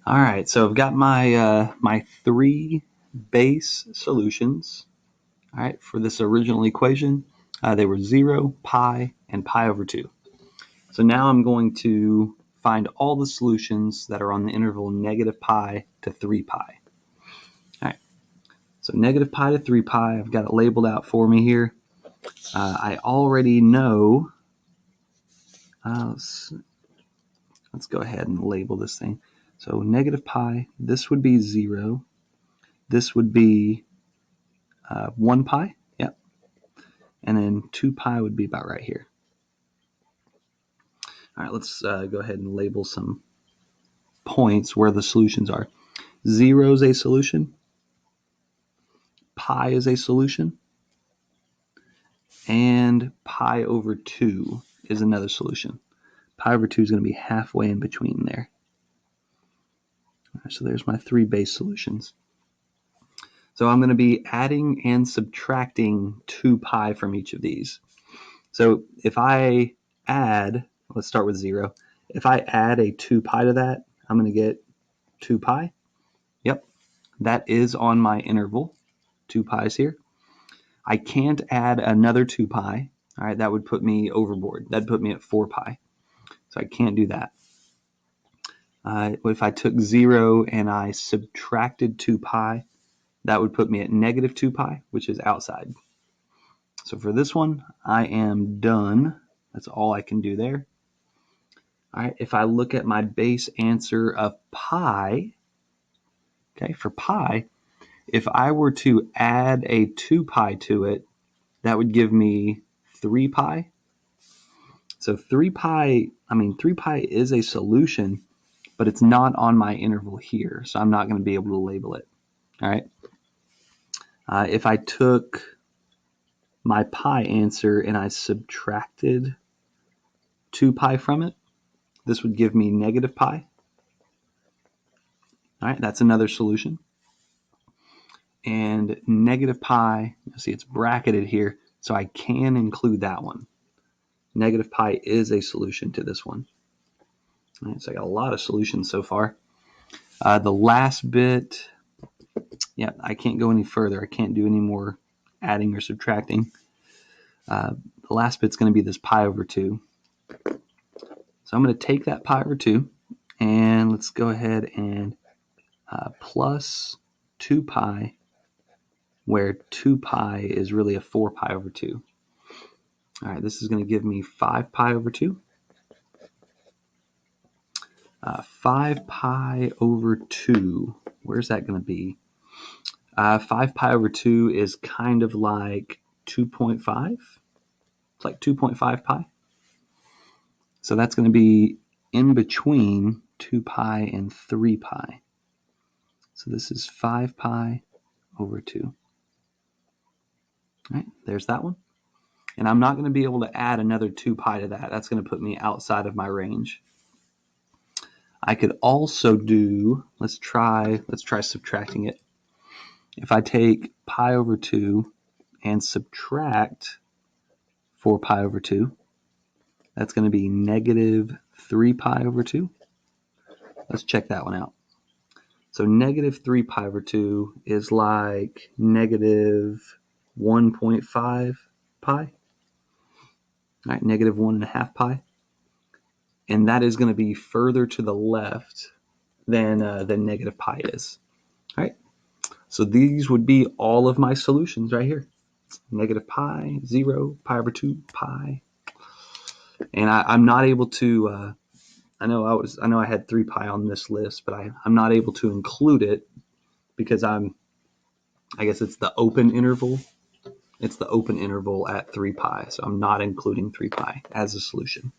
All right, so I've got my three base solutions. All right, for this original equation, they were 0, pi, and pi over 2. So now I'm going to find all the solutions that are on the interval negative pi to 3 pi. All right, so negative pi to 3 pi, I've got it labeled out for me here. I already know, let's go ahead and label this thing. So negative pi, this would be 0. This would be 1 pi, yep. And then 2 pi would be about right here. All right, let's go ahead and label some points where the solutions are. 0 is a solution. Pi is a solution. And pi over 2 is another solution. Pi over 2 is going to be halfway in between there. All right, so there's my three base solutions. So I'm going to be adding and subtracting 2 pi from each of these. So if I add, let's start with 0. If I add a 2 pi to that, I'm going to get 2 pi. Yep, that is on my interval. 2 pi's here. I can't add another 2 pi. All right, that would put me overboard. That'd put me at 4 pi. So I can't do that. If I took 0 and I subtracted 2 pi, that would put me at negative 2 pi, which is outside. So for this one, I am done. That's all I can do there. All right, if I look at my base answer of pi, okay, for pi, if I were to add a 2 pi to it, that would give me 3 pi. So 3 pi is a solution, but it's not on my interval here, so I'm not going to be able to label it. All right. If I took my pi answer and I subtracted 2 pi from it, this would give me negative pi. All right, that's another solution. And negative pi, you see it's bracketed here, so I can include that one. Negative pi is a solution to this one. All right, so I got a lot of solutions so far. The last bit, yeah, I can't go any further. I can't do any more adding or subtracting. The last bit's going to be this pi over 2. So I'm going to take that pi over 2, and let's go ahead and plus 2 pi, where 2 pi is really a 4 pi over 2. All right, this is going to give me 5 pi over 2. 5 pi over 2, where's that going to be? 5 pi over 2 is kind of like 2.5. It's like 2.5 pi. So that's going to be in between 2 pi and 3 pi. So this is 5 pi over 2. All right, there's that one. And I'm not going to be able to add another 2 pi to that. That's going to put me outside of my range. I could also do, let's try subtracting it. If I take pi over 2 and subtract 4 pi over 2, that's going to be negative 3 pi over 2. Let's check that one out. So negative 3 pi over 2 is like negative 1.5 pi. All right, negative 1.5 pi. And that is going to be further to the left than negative pi is. All right, so these would be all of my solutions right here. Negative pi, 0, pi over 2, pi. And I'm not able to, I know I had 3 pi on this list, but I'm not able to include it because I guess it's the open interval. It's the open interval at 3 pi, so I'm not including 3 pi as a solution.